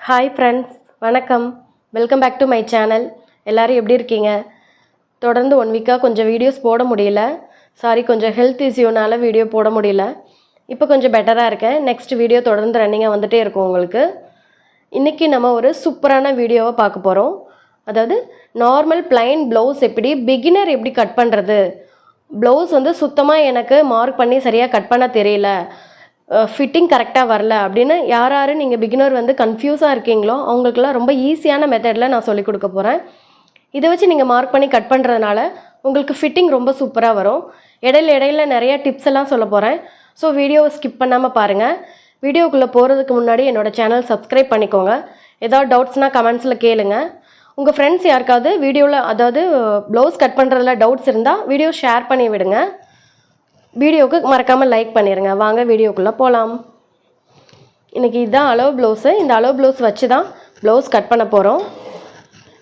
Hi friends, வணக்கம். Welcome back to my channel. எல்லோரும் எப்படி இருக்கீங்க? தொடர்ந்து 1 வீக்காக கொஞ்சம் வீடியோஸ் போட முடியல. கொஞ்சம் ஹெல்த் இஷ்யூனால் வீடியோ போட முடியல. இப்போ கொஞ்சம் பெட்டராக இருக்கேன். நெக்ஸ்ட் வீடியோ தொடர்ந்து ரன்னிங்காக வந்துகிட்டே இருக்கும் உங்களுக்கு. இன்றைக்கி நம்ம ஒரு சூப்பரான வீடியோவை பார்க்க போகிறோம். அதாவது நார்மல் பிளைன் ப்ளவுஸ் எப்படி பிகினர் எப்படி கட் பண்ணுறது, ப்ளவுஸ் வந்து சுத்தமாக எனக்கு மார்க் பண்ணி சரியாக கட் பண்ண தெரியல, ஃபிட்டிங் கரெக்டாக வரல அப்படின்னு யார் நீங்கள் பிகினர் வந்து கன்ஃபியூஸாக இருக்கீங்களோ அவங்களுக்குலாம் ரொம்ப ஈஸியான மெத்தடில் நான் சொல்லிக் கொடுக்க போகிறேன். இதை வச்சு நீங்கள் மார்க் பண்ணி கட் பண்ணுறதுனால உங்களுக்கு ஃபிட்டிங் ரொம்ப சூப்பராக வரும். இடையில நிறைய டிப்ஸ் எல்லாம் சொல்ல போகிறேன். ஸோ வீடியோவை ஸ்கிப் பண்ணாமல் பாருங்கள். வீடியோக்குள்ளே போகிறதுக்கு முன்னாடி என்னோடய சேனல் சப்ஸ்கிரைப் பண்ணிக்கோங்க. ஏதாவது டவுட்ஸ்னால் கமெண்ட்ஸில் கேளுங்க. உங்கள் ஃப்ரெண்ட்ஸ் யாருக்காவது வீடியோவில் அதாவது ப்ளவுஸ் கட் பண்ணுறதுல டவுட்ஸ் இருந்தால் வீடியோ ஷேர் பண்ணி விடுங்க. வீடியோவுக்கு மறக்காமல் லைக் பண்ணிடுங்க. வாங்க வீடியோக்குள்ளே போகலாம். இன்றைக்கி இதுதான் அளவு ப்ளவுஸு. இந்த அளவு ப்ளவுஸ் வச்சு தான் ப்ளவுஸ் கட் பண்ண போகிறோம்.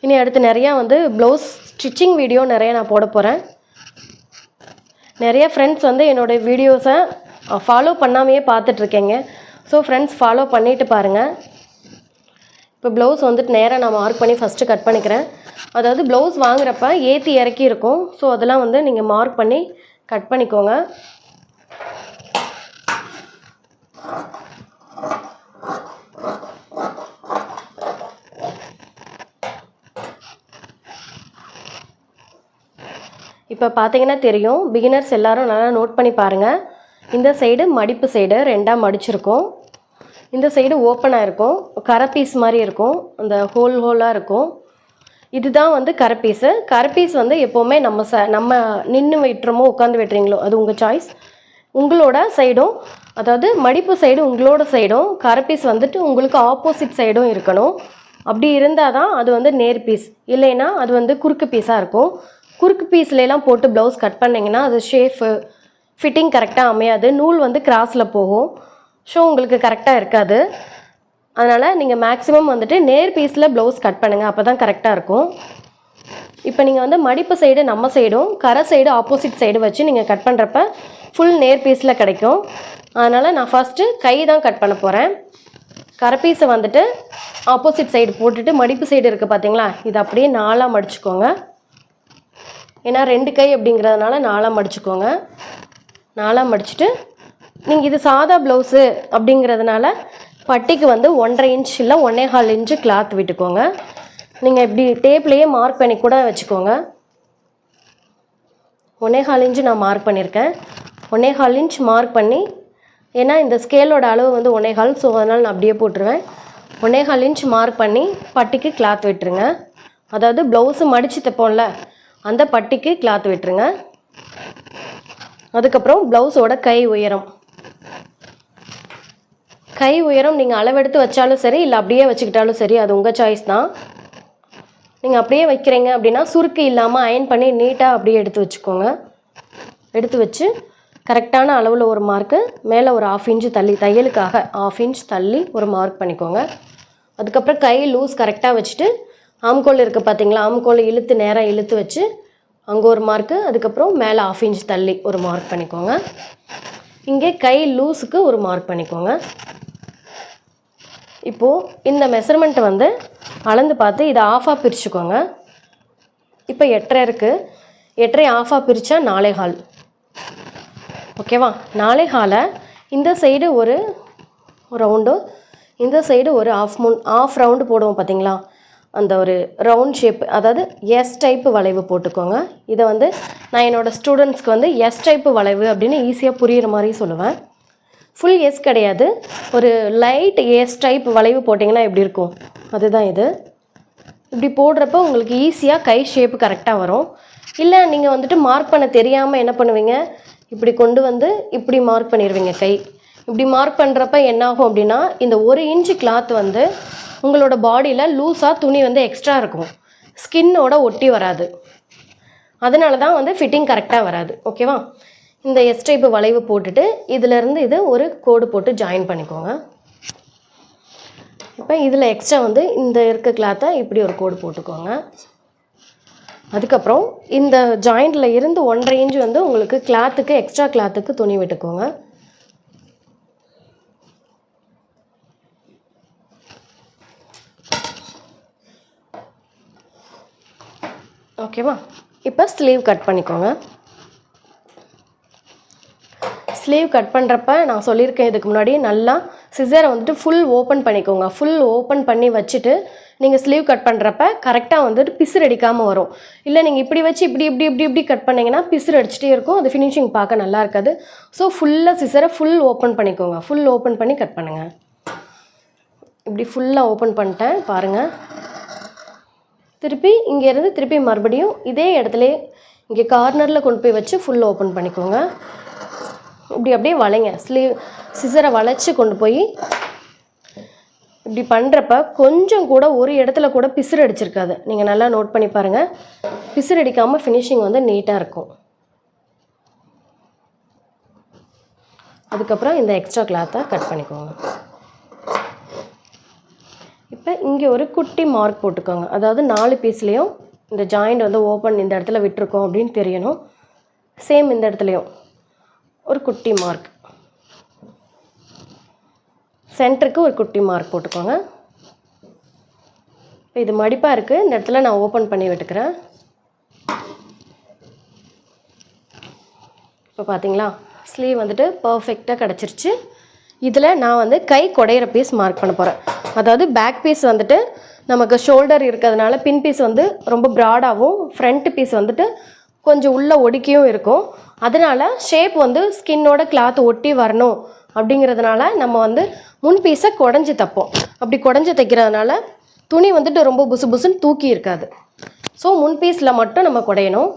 இனி அடுத்து நிறையா வந்து ப்ளவுஸ் ஸ்டிச்சிங் வீடியோ நிறைய நான் போட போகிறேன். நிறைய ஃப்ரெண்ட்ஸ் வந்து என்னோடய வீடியோஸை ஃபாலோ பண்ணாமையே பார்த்துட்ருக்கேங்க. ஸோ ஃப்ரெண்ட்ஸ் ஃபாலோ பண்ணிவிட்டு பாருங்கள். இப்போ ப்ளவுஸ் வந்துட்டு நேராக நான் மார்க் பண்ணி ஃபஸ்ட்டு கட் பண்ணிக்கிறேன். அதாவது ப்ளவுஸ் வாங்குறப்ப ஏற்றி இறக்கி இருக்கும். ஸோ அதெல்லாம் வந்து நீங்கள் மார்க் பண்ணி கட் பண்ணிக்கோங்க. இப்போ பார்த்தீங்கன்னா தெரியும், பிகினர்ஸ் எல்லாரும் நல்லா நோட் பண்ணி பாருங்கள். இந்த சைடு மடிப்பு சைடு ரெண்டாக மடிச்சிருக்கும். இந்த சைடு ஓப்பனாக இருக்கும், கரை பீஸ் மாதிரி இருக்கும், அந்த ஹோலாக இருக்கும். இதுதான் வந்து கரைப்பீஸு. கரைப்பீஸ் வந்து எப்போவுமே நம்ம நின்று வெட்டுறமோ உட்காந்து வெட்டுறீங்களோ அது உங்கள் சாய்ஸ். உங்களோட சைடும் அதாவது மடிப்பு சைடு உங்களோட சைடும், கரைப்பீஸ் வந்துட்டு உங்களுக்கு ஆப்போசிட் சைடும் இருக்கணும். அப்படி இருந்தால் தான் அது வந்து நேர் பீஸ். இல்லைன்னா அது வந்து குறுக்கு பீஸாக இருக்கும். குறுக்கு பீஸ்லாம் போட்டு ப்ளவுஸ் கட் பண்ணிங்கன்னா அது ஷேஃபு ஃபிட்டிங் கரெக்டாக அமையாது. நூல் வந்து கிராஸில் போகும். ஸோ உங்களுக்கு கரெக்டாக இருக்காது. அதனால் நீங்கள் மேக்ஸிமம் வந்துட்டு நேர் பீஸில் ப்ளவுஸ் கட் பண்ணுங்கள். அப்போ தான் கரெக்டாக இருக்கும். இப்போ நீங்கள் வந்து மடிப்பு சைடு நம்ம சைடும் கரை சைடு ஆப்போசிட் சைடு வச்சு நீங்கள் கட் பண்ணுறப்ப ஃபுல் நேர் பீஸில் கிடைக்கும். அதனால் நான் ஃபஸ்ட்டு கை தான் கட் பண்ண போகிறேன். கரை பீஸை வந்துட்டு ஆப்போசிட் சைடு போட்டுட்டு மடிப்பு சைடு இருக்குது பார்த்தீங்களா, இது அப்படியே 4ஆக மடிச்சுக்கோங்க. ஏன்னா 2 கை அப்படிங்கிறதுனால 4ஆக மடிச்சுக்கோங்க. 4ஆக மடிச்சுட்டு நீங்கள் இது சாதா ப்ளவுஸு அப்படிங்கிறதுனால பட்டிக்கு வந்து 1.5 இன்ச் இல்லை 1.25 இன்ச்சு கிளாத் விட்டுக்கோங்க. நீங்கள் இப்படி டேப்லேயே மார்க் பண்ணி கூட வச்சுக்கோங்க. 1.25 இன்ச்சு நான் மார்க் பண்ணியிருக்கேன். 1.25 இன்ச் மார்க் பண்ணி, ஏன்னா இந்த ஸ்கேலோட அளவு வந்து 1.25, ஸோ அதனால் நான் அப்படியே போட்டுருவேன். 1.25 இன்ச் மார்க் பண்ணி பட்டிக்கு கிளாத் விட்டுருங்க. அதாவது ப்ளவுஸு மடித்து தைப்போம்ல அந்த பட்டிக்கு கிளாத் விட்டுருங்க. அதுக்கப்புறம் ப்ளவுஸோட கை உயரம் நீங்கள் அளவெடுத்து வச்சாலும் சரி, இல்லை அப்படியே வச்சுக்கிட்டாலும் சரி, அது உங்கள் சாய்ஸ் தான். நீங்கள் அப்படியே வைக்கிறீங்க அப்படின்னா சுருக்கு இல்லாமல் அயன் பண்ணி நீட்டாக அப்படியே எடுத்து வச்சுக்கோங்க. எடுத்து வச்சு கரெக்டான அளவில் ஒரு மார்க்கு, மேலே ஒரு 1/2 இன்ச்சு தள்ளி, தையலுக்காக 1/2 இன்ச் தள்ளி ஒரு மார்க் பண்ணிக்கோங்க. அதுக்கப்புறம் கை லூஸ் கரெக்டாக வச்சுட்டு ஆம்கோல் இருக்குது பார்த்தீங்களா, ஆம்கோல் இழுத்து நேராக இழுத்து வச்சு அங்கே ஒரு மார்க்கு, அதுக்கப்புறம் மேலே 1/2 இன்ச் தள்ளி ஒரு மார்க் பண்ணிக்கோங்க. இங்கே கை லூஸுக்கு ஒரு மார்க் பண்ணிக்கோங்க. இப்போது இந்த மெஷர்மெண்ட்டை வந்து அளந்து பார்த்து இதை 1/2ஆக பிரிச்சுக்கோங்க. இப்போ 8.5 இருக்குது. 8.5 1/2ஆக பிரித்தா 4.25. ஓகேவா? 4.25 இந்த சைடு ஒரு ரவுண்டு, இந்த சைடு ஒரு ஆஃப் ரவுண்டு போடுவோம் பார்த்தீங்களா, அந்த ஒரு ரவுண்ட் ஷேப், அதாவது எஸ் டைப்பு வளைவு போட்டுக்கோங்க. இதை வந்து நான் என்னோடய ஸ்டூடெண்ட்ஸ்க்கு வந்து எஸ் டைப்பு வளைவு அப்படின்னு ஈஸியாக புரிகிற மாதிரி சொல்லுவேன். ஃபுல் எஸ் கிடையாது, ஒரு லைட் எஸ் டைப் வளைவு போட்டிங்கன்னா எப்படி இருக்கும், அதுதான் இது. இப்படி போடுறப்ப உங்களுக்கு ஈஸியாக கை ஷேப்பு கரெக்டாக வரும். இல்லை நீங்கள் வந்துட்டு மார்க் பண்ண தெரியாமல் என்ன பண்ணுவீங்க, இப்படி கொண்டு வந்து இப்படி மார்க் பண்ணிடுவீங்க. கை இப்படி மார்க் பண்ணுறப்ப என்னாகும் அப்படின்னா, இந்த 1 இன்ச்சு கிளாத் வந்து உங்களோட பாடியில் லூஸாக துணி வந்து எக்ஸ்ட்ரா இருக்கும், ஸ்கின்னோட ஒட்டி வராது. அதனால தான் வந்து ஃபிட்டிங் கரெக்டாக வராது. ஓகேவா? இந்த எஸ் டைப்பு வளைவு போட்டுட்டு இதிலேருந்து இது ஒரு கோடு போட்டு ஜாயின் பண்ணிக்கோங்க. இப்போ இதில் எக்ஸ்ட்ரா வந்து இந்த இருக்க கிளாத்தை இப்படி ஒரு கோடு போட்டுக்கோங்க. அதுக்கப்புறம் இந்த ஜாயிண்டில் இருந்து 1.5 இன்ச் வந்து உங்களுக்கு கிளாத்துக்கு எக்ஸ்ட்ரா கிளாத்துக்கு துணி விட்டுக்கோங்க. ஓகேவா? இப்போ ஸ்லீவ் கட் பண்ணிக்கோங்க. ஸ்லீவ் கட் பண்ணுறப்ப நான் சொல்லியிருக்கேன் இதுக்கு முன்னாடி, நல்லா சிசரை வந்துட்டு ஃபுல் ஓப்பன் பண்ணிக்கோங்க. ஃபுல் ஓப்பன் பண்ணி வச்சுட்டு நீங்கள் ஸ்லீவ் கட் பண்ணுறப்ப கரெக்டாக வந்துட்டு பிசுறு அடிக்காமல் வரும். இல்லை நீங்கள் இப்படி வச்சு இப்படி இப்படி இப்படி இப்படி கட் பண்ணிங்கன்னா பிசுறு அடிச்சுட்டே இருக்கும், அது ஃபினிஷிங் பார்க்க நல்லா இருக்காது. ஸோ ஃபுல்லாக சிசரை ஃபுல் ஓப்பன் பண்ணிக்கோங்க. ஃபுல் ஓப்பன் பண்ணி கட் பண்ணுங்கள். இப்படி ஃபுல்லாக ஓப்பன் பண்ணிட்டேன் பாருங்கள். திருப்பி இங்கேருந்து திருப்பி மறுபடியும் இதே இடத்துல இங்கே கார்னரில் கொண்டு போய் வச்சு ஃபுல் ஓப்பன் பண்ணிக்கோங்க. இப்படி அப்படியே வளைங்க. சிசரை வளைச்சி கொண்டு போய் இப்படி பண்ணுறப்ப கொஞ்சம் கூட ஒரு இடத்துல கூட பிசுறு அடிச்சிருக்காது. நீங்கள் நல்லா நோட் பண்ணி பாருங்கள். பிசுறு அடிக்காமல் ஃபினிஷிங் வந்து நீட்டாக இருக்கும். அதுக்கப்புறம் இந்த எக்ஸ்ட்ரா கிளாத்தை கட் பண்ணிக்கோங்க. இப்போ இங்கே ஒரு குட்டி மார்க் போட்டுக்கோங்க. அதாவது 4 பீஸ்லேயும் இந்த ஜாயிண்ட் வந்து ஓப்பன் இந்த இடத்துல விட்டுருக்கோம் அப்படின்னு தெரியணும். சேம் இந்த இடத்துலையும் ஒரு குட்டி மார்க், சென்டருக்கு ஒரு குட்டி மார்க் போட்டுக்கோங்க. இப்போ இது மடிப்பாக இருக்குது, இந்த இடத்துல நான் ஓப்பன் பண்ணி விட்டுக்கிறேன். இப்போ பார்த்தீங்களா ஸ்லீவ் வந்துட்டு பர்ஃபெக்டாக கிடச்சிருச்சு. இதில் நான் வந்து கை குடையிற பீஸ் மார்க் பண்ண போகிறேன். அதாவது பேக் பீஸ் வந்துட்டு நமக்கு ஷோல்டர் இருக்கிறதுனால பின் பீஸ் வந்து ரொம்ப ப்ராடாகவும், ஃப்ரண்ட் பீஸ் வந்துட்டு கொஞ்சம் உள்ளே ஒடுக்கியும் இருக்கும். அதனால் ஷேப் வந்து ஸ்கின்னோட கிளாத் ஒட்டி வரணும் அப்படிங்கிறதுனால நம்ம வந்து முன் பீஸை குடஞ்சி தைப்போம். அப்படி குடஞ்சி தைக்கிறதுனால துணி வந்துட்டு ரொம்ப புசு புசுன்னு தூக்கி இருக்காது. ஸோ முன் பீஸில் மட்டும் நம்ம குடையணும்.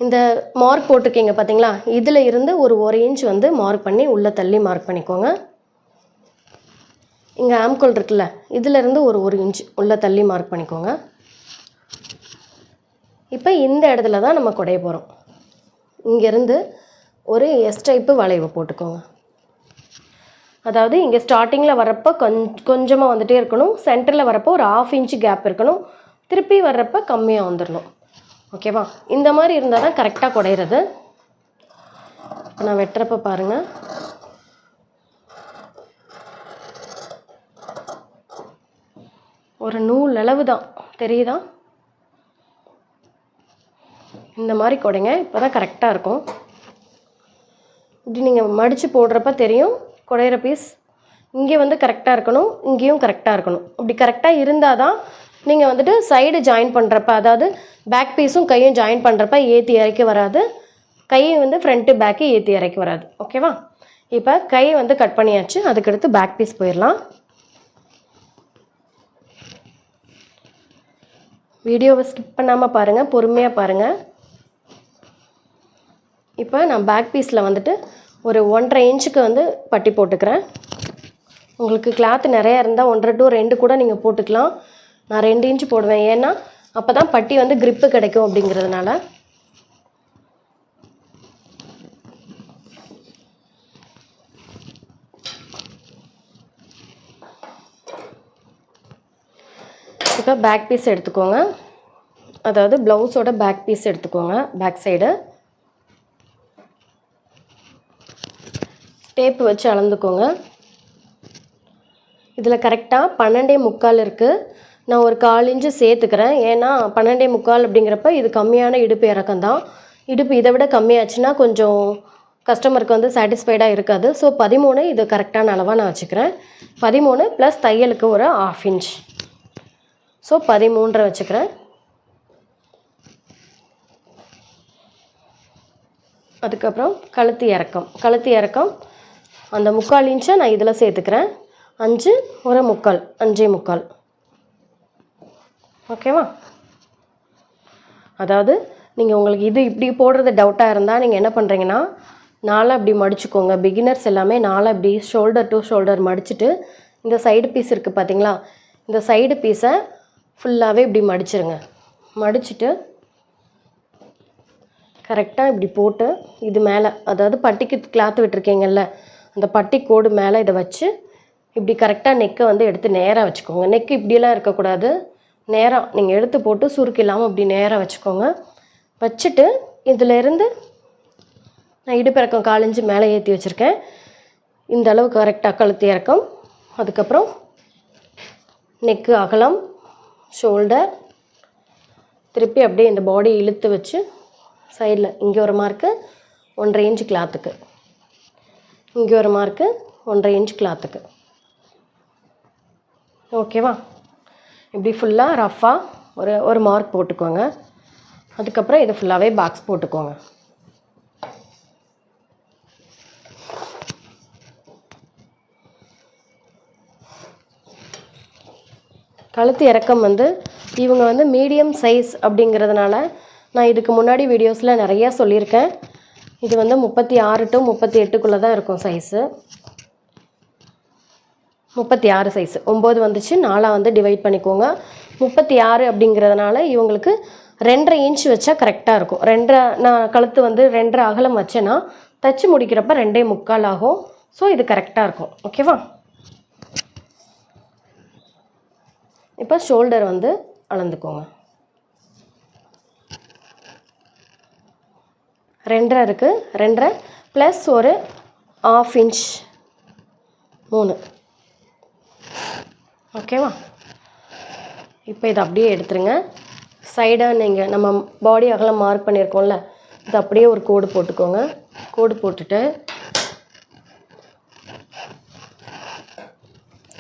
இந்த மார்க் போட்டிருக்கீங்க பார்த்தீங்களா, இதில் இருந்து ஒரு 1 இன்ச் வந்து மார்க் பண்ணி உள்ளே தள்ளி மார்க் பண்ணிக்கோங்க. இங்கே ஆம்கோல் இருக்குல்ல, இதிலேருந்து ஒரு இன்ச் உள்ளே தள்ளி மார்க் பண்ணிக்கோங்க. இப்போ இந்த இடத்துல தான் நம்ம குடைய போகிறோம். இங்கேருந்து ஒரு எஸ் டைப்பு வளைவு போட்டுக்கோங்க. அதாவது இங்கே ஸ்டார்டிங்கில் வரப்போ கொஞ்சமாக வந்துகிட்டே இருக்கணும், சென்டரில் வரப்போ ஒரு 1/2 இன்ச்சு கேப் இருக்கணும், திருப்பி வர்றப்போ கம்மியாக வந்துடணும். ஓகேவா? இந்த மாதிரி இருந்தால் தான் கரெக்டாக குடையிறது. இப்போ நான் வெட்டுறப்ப பாருங்கள், ஒரு நூல் அளவு தான் தெரியுதா? இந்த மாதிரி குடைங்க, இப்போ தான் கரெக்டாக இருக்கும். இப்படி நீங்கள் மடித்து போடுறப்ப தெரியும் குடையிற பீஸ் இங்கே வந்து கரெக்டாக இருக்கணும், இங்கேயும் கரெக்டாக இருக்கணும். அப்படி கரெக்டாக இருந்தால் தான் நீங்கள் வந்துட்டு சைடு ஜாயின் பண்ணுறப்ப, அதாவது பேக் பீஸும் கையும் ஜாயின் பண்ணுறப்ப ஏற்றி இறக்கி வராது, கையை வந்து ஃப்ரண்ட்டு பேக்கு ஏற்றி இறக்கி வராது. ஓகேவா? இப்போ கையை வந்து கட் பண்ணியாச்சு. அதுக்கடுத்து பேக் பீஸ் போயிடலாம். வீடியோவை ஸ்கிப் பண்ணாமல் பாருங்கள், பொறுமையாக பாருங்கள். இப்போ நான் பேக் பீஸில் வந்துட்டு ஒரு 1.5 இன்ச்சுக்கு வந்து பட்டி போட்டுக்கிறேன். உங்களுக்கு கிளாத் நிறையா இருந்தால் 1.5 to 2 கூட நீங்கள் போட்டுக்கலாம். நான் 2 இன்ச்சு போடுவேன், ஏன்னா அப்போ தான் பட்டி வந்து கிரிப்பு கிடைக்கும் அப்படிங்கிறதுனால. இப்போ பேக் பீஸ் எடுத்துக்கோங்க. அதாவது ப்ளவுஸோட பேக் பீஸ் எடுத்துக்கோங்க. பேக் சைடு டேப்பு வச்சு அளந்துக்கோங்க. இதில் கரெக்டாக 12.75 இருக்குது. நான் ஒரு 1/4 இன்ச்சு சேர்த்துக்கிறேன். ஏன்னா 12.75 அப்படிங்கிறப்ப இது கம்மியான இடுப்பு இறக்கம் தான். இடுப்பு இதை விட கம்மியாச்சுன்னா கொஞ்சம் கஸ்டமருக்கு வந்து சாட்டிஸ்ஃபைடாக இருக்காது. ஸோ 13 இது கரெக்டான அளவாக நான் வச்சுக்கிறேன். 13 ப்ளஸ் தையலுக்கு ஒரு 1/2 இன்ச், ஸோ 13 வச்சுக்கிறேன். அதுக்கப்புறம் கழுத்து இறக்கம் அந்த 3/4 இன்ச்சை நான் இதில் சேர்த்துக்கிறேன். 5 ஒரு 3/4, 5.75. ஓகேவா? அதாவது நீங்கள் உங்களுக்கு இது இப்படி போடுறது டவுட்டாக இருந்தால் நீங்கள் என்ன பண்ணுறீங்கன்னா, 4 அப்படி மடிச்சுக்கோங்க. பிகினர்ஸ் எல்லாமே 4 அப்படி ஷோல்டர் டு ஷோல்டர் மடிச்சுட்டு இந்த சைடு பீஸ் இருக்குது பார்த்தீங்களா, இந்த சைடு பீஸை ஃபுல்லாகவே இப்படி மடிச்சிருங்க. மடிச்சுட்டு கரெக்டாக இப்படி போட்டு இது மேலே, அதாவது பட்டிக்கு கிளாத் விட்டுருக்கீங்கல்ல, அந்த பட்டி கோடு மேலே இதை வச்சு இப்படி கரெக்டாக நெக்கை வந்து எடுத்து நேராக வச்சுக்கோங்க. நெக்கு இப்படியெல்லாம் இருக்கக்கூடாது, நேராக நீங்கள் எடுத்து போட்டு சுருக்கு இல்லாமல் அப்படி நேராக வச்சுக்கோங்க. வச்சுட்டு இதிலேருந்து நான் இடுப்பிறக்கம் 1/4 இன்ச்சு மேலே ஏற்றி வச்சுருக்கேன். இந்த அளவுக்கு கரெக்டாக கழுத்து இறக்கம், அதுக்கப்புறம் நெக்கு அகலம், ஷோல்டர், திருப்பி அப்படியே இந்த பாடி இழுத்து வச்சு சைடில் இங்கே ஒரு மார்க்கு 1.5 இன்ச் கிளாத்துக்கு, இங்கே ஒரு மார்க்கு 1.5 இன்ச் கிளாத்துக்கு. ஓகேவா? இப்படி ஃபுல்லாக ரஃப்பாக ஒரு மார்க் போட்டுக்கோங்க. அதுக்கப்புறம் இது ஃபுல்லாகவே பாக்ஸ் போட்டுக்கோங்க. கழுத்து இறக்கம் வந்து இவங்க வந்து மீடியம் சைஸ் அப்படிங்கிறதுனால நான் இதுக்கு முன்னாடி வீடியோஸில் நிறையா சொல்லியிருக்கேன். இது வந்து 36 to 38க்குள்ளே தான் இருக்கும் சைஸு. 36 சைஸு 9 வந்துச்சு, 4 வந்து டிவைட் பண்ணிக்கோங்க. 36 அப்படிங்கிறதுனால இவங்களுக்கு 2.5 இன்ச் வச்சா கரெக்டாக இருக்கும். 2.5 நான் கழுத்து வந்து 2.5 அகலம் வச்சேன்னா தச்சு முடிக்கிறப்ப 2.25 ஆகும். ஸோ இது கரெக்டாக இருக்கும். ஓகேவா? இப்போ ஷோல்டர் வந்து அளந்துக்கோங்க. 2.5 இருக்குது, 2.5 ப்ளஸ் ஒரு 1/2 இன்ச் 3. ஓகேவா? இப்போ இதை அப்படியே எடுத்துருங்க. சைடாக நீங்கள் நம்ம பாடி அகலம் மார்க் பண்ணியிருக்கோம்ல, இது அப்படியே ஒரு கோடு போட்டுக்கோங்க. கோடு போட்டுட்டு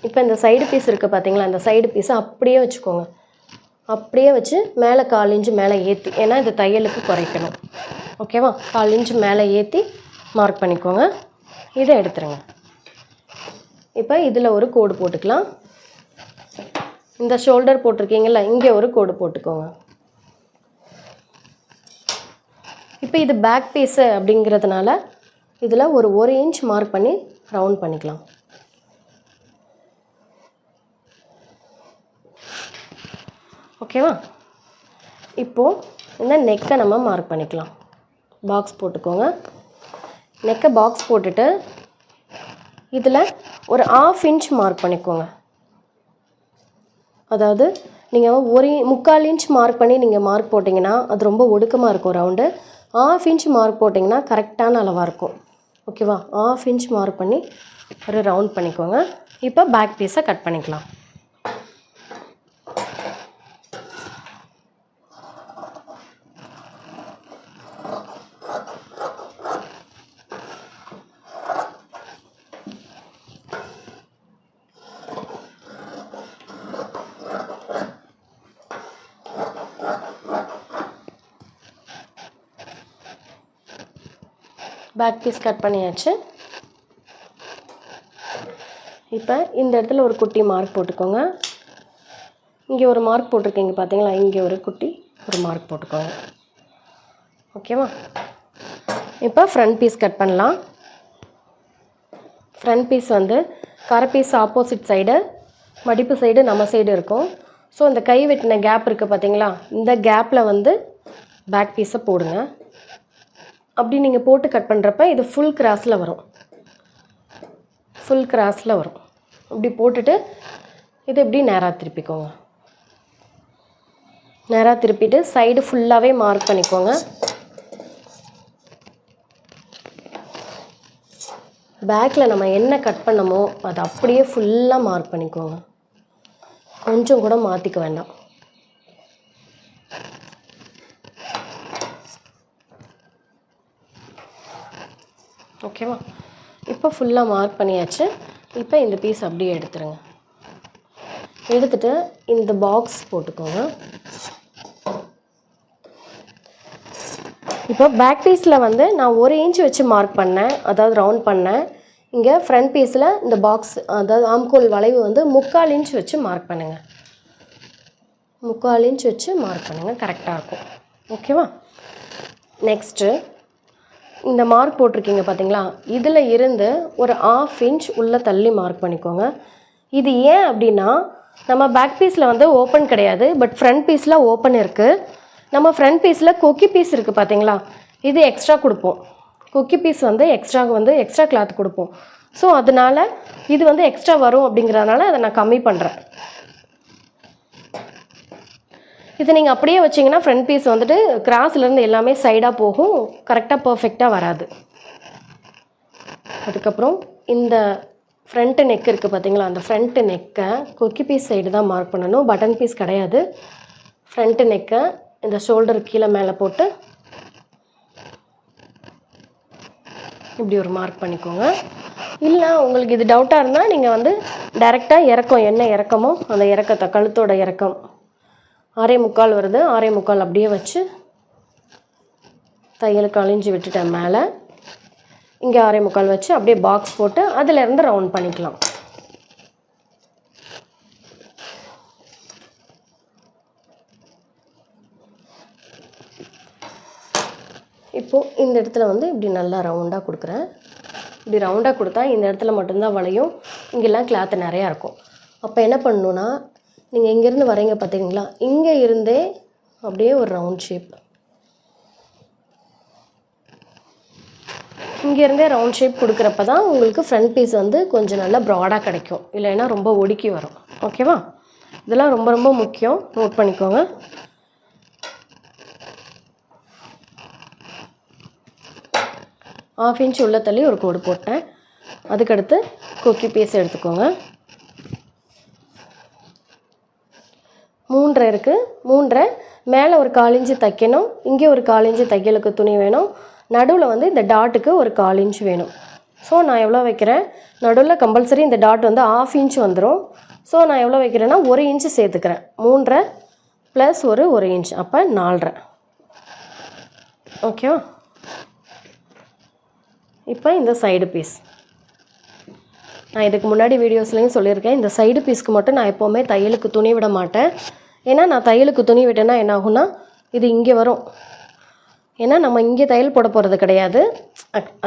இப்போ இந்த சைடு பீஸ் இருக்குது பார்த்தீங்களா, இந்த சைடு பீஸை அப்படியே வச்சுக்கோங்க. அப்படியே வச்சு மேலே 1/4 இன்ச்சு மேலே ஏற்றி, ஏன்னா இது தையலுக்கு குறைக்கணும். ஓகேவா? 1/4 இன்ச்சு மேலே ஏற்றி மார்க் பண்ணிக்கோங்க. இதை எடுத்துருங்க. இப்போ இதில் ஒரு கோடு போட்டுக்கலாம். இந்த ஷோல்டர் போட்டிருக்கீங்களா, இங்கே ஒரு கோடு போட்டுக்கோங்க. இப்போ இது பேக் பீஸு அப்படிங்கிறதுனால இதில் ஒரு 1 இன்ச் மார்க் பண்ணி ரவுண்ட் பண்ணிக்கலாம். ஓகேவா? இப்போது இந்த நெக்கை நம்ம மார்க் பண்ணிக்கலாம். பாக்ஸ் போட்டுக்கோங்க. நெக்கை பாக்ஸ் போட்டுட்டு இதில் ஒரு 1/2 இன்ச் மார்க் பண்ணிக்கோங்க. அதாவது நீங்கள் 1/4 இன்ச் மார்க் பண்ணி நீங்கள் மார்க் போட்டிங்கன்னா அது ரொம்ப ஒடுக்கமாக இருக்கும் ரவுண்டு. 1/2 இன்ச் மார்க் போட்டிங்கன்னா கரெக்டான அளவாக இருக்கும். ஓகேவா? 1/2 இன்ச் மார்க் பண்ணி ஒரு ரவுண்ட் பண்ணிக்கோங்க. இப்போ பேக் பீஸை கட் பண்ணிக்கலாம். பேக் பீஸ் கட் பண்ணியாச்சு. இப்போ இந்த இடத்துல ஒரு குட்டி மார்க் போட்டுக்கோங்க. இங்கே ஒரு மார்க் போட்டிருக்கீங்க பார்த்தீங்களா, இங்கே ஒரு குட்டி ஒரு மார்க் போட்டுக்கோங்க. ஓகேவா? இப்போ ஃப்ரண்ட் பீஸ் கட் பண்ணலாம். ஃப்ரண்ட் பீஸ் வந்து கரை பீஸ் ஆப்போசிட் சைடு, மடிப்பு சைடு நம்ம சைடு இருக்கும். ஸோ இந்த கை வெட்டின கேப் இருக்குது பார்த்தீங்களா, இந்த கேப்பில் வந்து பேக் பீஸை போடுங்க. அப்படி நீங்கள் போட்டு கட் பண்ணுறப்ப இது ஃபுல் கிராஸில் வரும். ஃபுல் கிராஸில் வரும். இப்படி போட்டுட்டு இது இப்படி நேராக திருப்பிக்கோங்க. நேராக திருப்பிட்டு சைடு ஃபுல்லாகவே மார்க் பண்ணிக்கோங்க. பேக்கில் நம்ம என்ன கட் பண்ணமோ அதை அப்படியே ஃபுல்லாக மார்க் பண்ணிக்கோங்க. கொஞ்சம் கூட மாற்றிக்க வேண்டாம். ஓகேவா? இப்போ ஃபுல்லாக மார்க் பண்ணியாச்சு. இப்போ இந்த பீஸ் அப்படியே எடுத்துருங்க. எடுத்துகிட்டு இந்த பாக்ஸ் போட்டுக்கோங்க. இப்போ பேக் பீஸில் வந்து நான் 1 இன்ச் வச்சு மார்க் பண்ணேன், அதாவது ரவுண்ட் பண்ணேன். இங்கே ஃப்ரண்ட் பீஸில் இந்த பாக்ஸ், அதாவது ஆம்கோல் வளைவு வந்து 3/4 இன்ச் வச்சு மார்க் பண்ணுங்கள். 3/4 இன்ச் வச்சு மார்க் பண்ணுங்கள், கரெக்டாக இருக்கும். ஓகேவா? நெக்ஸ்ட்டு இந்த மார்க் போட்டிருக்கீங்க பார்த்தீங்களா, இதில் இருந்து ஒரு 1/2 இன்ச் உள்ளே தள்ளி மார்க் பண்ணிக்கோங்க. இது ஏன் அப்படின்னா, நம்ம பேக் பீஸில் வந்து ஓப்பன் கிடையாது, பட் ஃப்ரண்ட் பீஸில் ஓப்பன் இருக்குது. நம்ம ஃப்ரண்ட் பீஸில் கொக்கி பீஸ் இருக்குது பார்த்தீங்களா, இது எக்ஸ்ட்ரா கொடுப்போம். கொக்கி பீஸ் வந்து எக்ஸ்ட்ரா கிளாத் கொடுப்போம். ஸோ அதனால் இது வந்து எக்ஸ்ட்ரா வரும் அப்படிங்கிறதுனால அதை நான் கம்மி பண்ணுறேன். இது நீங்கள் அப்படியே வச்சிங்கன்னா ஃப்ரண்ட் பீஸ் வந்துட்டு கிராஸ்லேருந்து எல்லாமே சைடாக போகும், கரெக்டாக பர்ஃபெக்டாக வராது. அதுக்கப்புறம் இந்த ஃப்ரண்ட்டு நெக் இருக்குது பார்த்தீங்களா, அந்த ஃப்ரண்ட்டு நெக்கை கொக்கி பீஸ் சைடு தான் மார்க் பண்ணணும், பட்டன் பீஸ் கிடையாது. ஃப்ரண்ட்டு நெக்கை இந்த ஷோல்டர் கீழே மேலே போட்டு இப்படி ஒரு மார்க் பண்ணிக்கோங்க. இல்லை உங்களுக்கு இது டவுட்டாக இருந்தால் நீங்கள் வந்து டைரெக்டாக இறக்கம் என்ன இறக்கமோ அந்த இறக்கத்தை கழுத்தோட இறக்கம் 6.25 வருது, 6.25 அப்படியே வச்சு தையலுக்கு அழிஞ்சு விட்டுட்டேன். மேலே இங்கே 6.25 வச்சு அப்படியே பாக்ஸ் போட்டு அதிலேருந்து ரவுண்ட் பண்ணிக்கலாம். இப்போது இந்த இடத்துல வந்து இப்படி நல்லா ரவுண்டாக கொடுக்குறேன். இப்படி ரவுண்டாக கொடுத்தா இந்த இடத்துல மட்டும்தான் வளையும், இங்கெல்லாம் கிளாத்து நிறையா இருக்கும். அப்போ என்ன பண்ணணுன்னா, நீங்கள் இங்கேருந்து வரீங்க பார்த்தீங்களா, இங்கே இருந்தே அப்படியே ஒரு ரவுண்ட் ஷேப், இங்கேருந்தே ரவுண்ட் ஷேப் கொடுக்குறப்ப தான் உங்களுக்கு ஃப்ரண்ட் பீஸ் வந்து கொஞ்சம் நல்லா ப்ராடாக கிடைக்கும், இல்லைன்னா ரொம்ப ஒடுக்கி வரும். ஓகேவா? இதெல்லாம் ரொம்ப ரொம்ப முக்கியம், நோட் பண்ணிக்கோங்க. ½ இன்ச் உள்ள தள்ளி ஒரு கோடு போட்டேன். அதுக்கடுத்து கொக்கி பீஸ் எடுத்துக்கோங்க. 3.5 இருக்குது. 3.5 மேலே ஒரு 1/4 இன்ச்சு தைக்கணும், இங்கே ஒரு 1/4 இன்ச்சு தையலுக்கு துணி வேணும், நடுவில் வந்து இந்த டாட்டுக்கு ஒரு 1/4 இன்ச் வேணும். ஸோ நான் எவ்வளோ வைக்கிறேன், நடுவில் கம்பல்சரி இந்த டாட் வந்து ½ இன்ச் வந்துடும். ஸோ நான் எவ்வளோ வைக்கிறேன்னா 1 இன்ச்சு சேர்த்துக்கிறேன். 3.5 ப்ளஸ் ஒரு 1 இன்ச், அப்போ 4.5. ஓகேவா? இப்போ இந்த சைடு பீஸ் நான் இதுக்கு முன்னாடி வீடியோஸ்லையும் சொல்லியிருக்கேன், இந்த சைடு பீஸ்க்கு மட்டும் நான் எப்போவுமே தையலுக்கு துணி விட மாட்டேன். ஏன்னா நான் தையலுக்கு துணி விட்டேன்னா என்ன ஆகும்னா, இது இங்கே வரும். ஏன்னா நம்ம இங்கே தையல் போட போகிறது கிடையாது,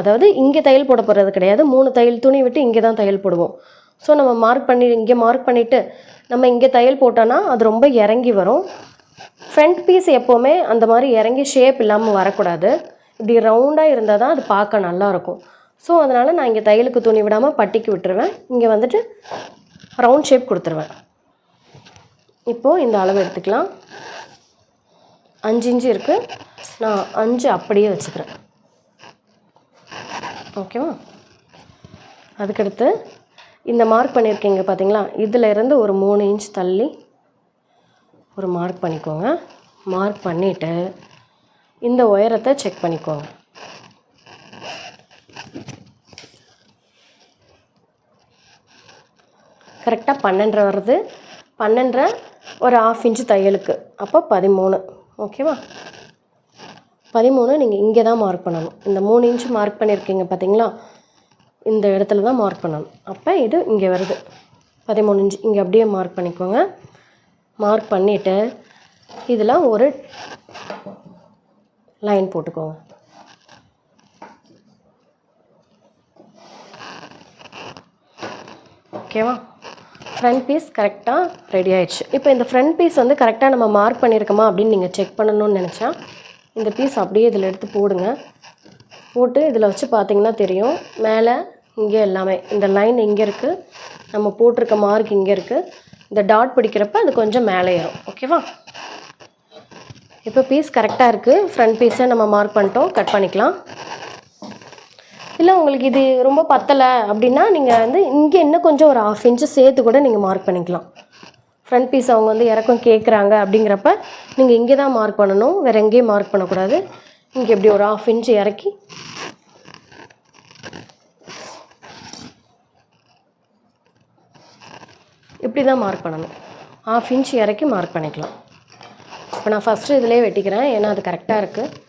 அதாவது இங்கே தையல் போட போகிறது கிடையாது, 3 தையல் துணி விட்டு இங்கே தான் தையல் போடுவோம். ஸோ நம்ம இங்கே மார்க் பண்ணிவிட்டு நம்ம இங்கே தையல் போட்டோன்னா அது ரொம்ப இறங்கி வரும். ஃப்ரண்ட் பீஸ் எப்போவுமே அந்த மாதிரி இறங்கி ஷேப் இல்லாமல் வரக்கூடாது, இப்படி ரவுண்டாக இருந்தால் தான் அது பார்க்க நல்லாயிருக்கும். ஸோ அதனால் நான் இங்கே தையலுக்கு துணி விடாமல் பட்டிக்கு விட்டுருவேன், இங்கே வந்துட்டு ரவுண்ட் ஷேப் கொடுத்துருவேன். இப்போது இந்த அளவு எடுத்துக்கலாம். 5 இன்ச்சு இருக்குது, நான் 5 அப்படியே வச்சுக்கிறேன். ஓகேவா? அதுக்கடுத்து இந்த மார்க் பண்ணியிருக்கீங்க பார்த்தீங்களா, இதில் இருந்து ஒரு 3 இன்ச் தள்ளி ஒரு மார்க் பண்ணிக்கோங்க. மார்க் பண்ணிவிட்டு இந்த உயரத்தை செக் பண்ணிக்கோங்க. கரெக்டாக 12.5 வருது. 12.5 ஒரு ½ இன்ச்சு தையலுக்கு, அப்போ 13. ஓகேவா? 13 நீங்கள் இங்கே தான் மார்க் பண்ணணும். இந்த 3 இன்ச்சு மார்க் பண்ணியிருக்கீங்க பார்த்தீங்களா, இந்த இடத்துல தான் மார்க் பண்ணணும். அப்போ இது இங்கே வருது 13 இன்ச்சு, இங்கே அப்படியே மார்க் பண்ணிக்கோங்க. மார்க் பண்ணிவிட்டு இதில் ஒரு லைன் போட்டுக்கோங்க. ஓகேவா? ஃப்ரண்ட் பீஸ் கரெக்டாக ரெடி ஆயிடுச்சு. இப்போ இந்த ஃப்ரண்ட் பீஸ் வந்து கரெக்டாக நம்ம மார்க் பண்ணியிருக்கோமா அப்படின்னு நீங்கள் செக் பண்ணணும்னு நினச்சா இந்த பீஸ் அப்படியே இதில் எடுத்து போடுங்க. போட்டு இதில் வச்சு பார்த்தீங்கன்னா தெரியும், மேலே இங்கே எல்லாமே இந்த லைன் இங்கே இருக்குது, நம்ம போட்டிருக்க மார்க் இங்கே இருக்குது, இந்த டாட் பிடிக்கிறப்ப அது கொஞ்சம் மேலே ஏறும். ஓகேவா? இப்போ பீஸ் கரெக்டாக இருக்குது. ஃப்ரண்ட் பீஸை நம்ம மார்க் பண்ணிட்டோம், கட் பண்ணிக்கலாம். இல்லை உங்களுக்கு இது ரொம்ப பத்தலை அப்படின்னா நீங்கள் வந்து இங்கே இன்னும் கொஞ்சம் ஒரு ½ இன்ச்சு சேர்த்து கூட நீங்கள் மார்க் பண்ணிக்கலாம். ஃப்ரண்ட் பீஸ் அவங்க வந்து இறக்கம் கேட்குறாங்க அப்படிங்கிறப்ப நீங்கள் இங்கே தான் மார்க் பண்ணணும், வேறு எங்கேயும் மார்க் பண்ணக்கூடாது. இங்கே இப்படி ஒரு ½ இன்ச்சு இறக்கி இப்படி தான் மார்க் பண்ணணும். ½ இன்ச் இறக்கி மார்க் பண்ணிக்கலாம். இப்போ நான் ஃபஸ்ட்டு இதிலே வெட்டிக்கிறேன், ஏன்னா அது கரெக்டாக இருக்குது.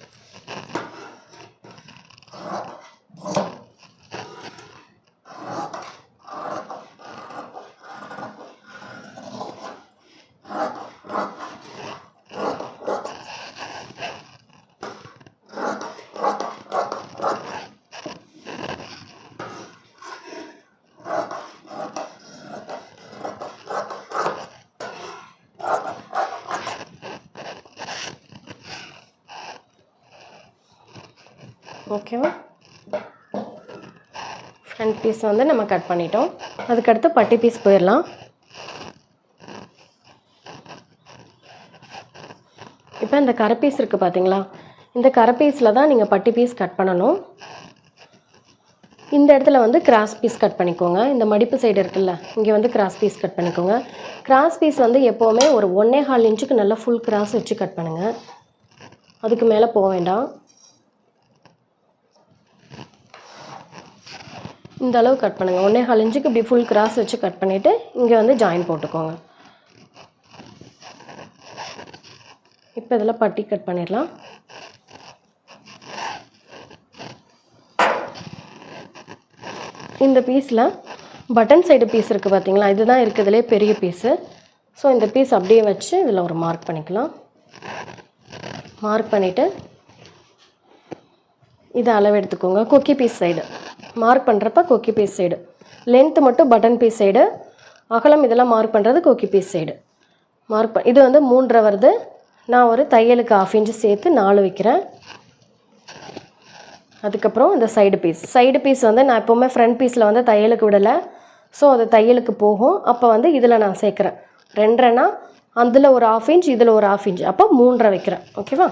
ஓகேவா? ஃப்ரண்ட் பீஸ் வந்து நம்ம கட் பண்ணிட்டோம். அதுக்கடுத்து பட்டி பீஸ் போயிடலாம். இப்போ இந்த கரை பீஸ் இருக்குது பார்த்தீங்களா, இந்த கரை பீஸில் தான் நீங்கள் பட்டி பீஸ் கட் பண்ணணும். இந்த இடத்துல வந்து கிராஸ் பீஸ் கட் பண்ணிக்கோங்க. இந்த மடிப்பு சைடு இருக்குல்ல, இங்கே வந்து கிராஸ் பீஸ் கட் பண்ணிக்கோங்க. கிராஸ் பீஸ் வந்து எப்போவுமே ஒரு 1.25 இன்ச்சுக்கு நல்லா ஃபுல் கிராஸ் வச்சு கட் பண்ணுங்கள். அதுக்கு மேலே போக வேண்டாம். இந்த அளவு கட் பண்ணுங்கள். 1.25 இன்ச்சுக்கு இப்படி ஃபுல் கிராஸ் வச்சு கட் பண்ணிவிட்டு இங்கே வந்து ஜாயின் போட்டுக்கோங்க. இப்போ இதில் பட்டி கட் பண்ணிடலாம். இந்த பீஸில் பட்டன் சைடு பீஸ் இருக்குது பார்த்தீங்களா, இதுதான் இருக்கிறதுலே பெரிய பீஸு. ஸோ இந்த பீஸ் அப்படியே வச்சு இதில் ஒரு மார்க் பண்ணிக்கலாம். மார்க் பண்ணிவிட்டு இதை அளவு எடுத்துக்கோங்க. கொக்கி பீஸ் சைடு மார்க் பண்ணுறப்ப கொக்கி பீஸ் சைடு, லென்த்து மட்டும் பட்டன் பீஸ் சைடு, அகலம் இதெல்லாம் மார்க் பண்ணுறது கொக்கி பீஸ் சைடு. இது வந்து 3.5 வருது. நான் ஒரு தையலுக்கு 1/2 இன்ச்சு சேர்த்து 4 வைக்கிறேன். அதுக்கப்புறம் இந்த சைடு பீஸ் வந்து நான் எப்போவுமே ஃப்ரண்ட் பீஸில் வந்து தையலுக்கு விடலை. ஸோ அது தையலுக்கு போகும். அப்போ வந்து இதில் நான் சேர்க்குறேன் 2.5னா, அதில் ஒரு 1/2 இன்ச், இதில் ஒரு 1/2 இன்ச், அப்போ 3.5 வைக்கிறேன். ஓகேவா?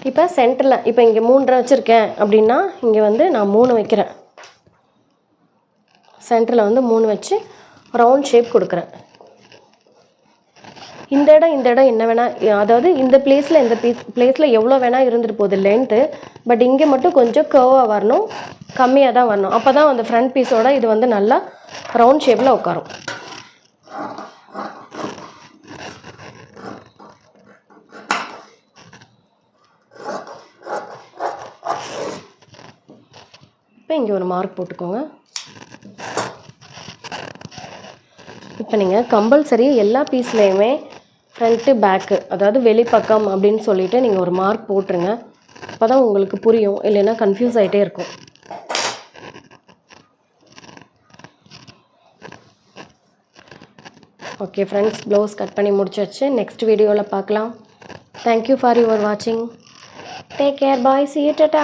இப்போ சென்டரில் இப்போ இங்கே 3.5 வச்சுருக்கேன் அப்படின்னா இங்கே வந்து நான் 3 வைக்கிறேன். சென்டரில் வந்து 3 வச்சு ரவுண்ட் ஷேப் கொடுக்குறேன். இந்த இடம் என்ன வேணால், அதாவது இந்த பிளேஸில் எவ்வளோ வேணால் இருந்துட்டு போகுது லென்த்து. பட் இங்கே மட்டும் கொஞ்சம் கர்வாக வரணும், கம்மியாக தான் வரணும். அப்போ தான் அந்த ஃப்ரண்ட் பீஸோட இது வந்து நல்லா ரவுண்ட் ஷேப்பில் உட்காரும். இப்போ இங்கே ஒரு மார்க் போட்டுக்கோங்க. இப்போ நீங்கள் கம்பல்சரி எல்லா பீஸ்லேயுமே ஃப்ரண்ட்டு பேக்கு, அதாவது வெளிப்பக்கம் அப்படின்னு சொல்லிவிட்டு நீங்கள் ஒரு மார்க் போட்டுருங்க. அப்போ தான் உங்களுக்கு புரியும், இல்லைன்னா கன்ஃபியூஸ் ஆகிட்டே இருக்கும். ஓகே ஃப்ரெண்ட்ஸ், ப்ளவுஸ் கட் பண்ணி முடிச்சாச்சு. நெக்ஸ்ட் வீடியோவில் பார்க்கலாம். தேங்க்யூ ஃபார் யுவர் வாட்சிங். Take care, bye, see you, tata.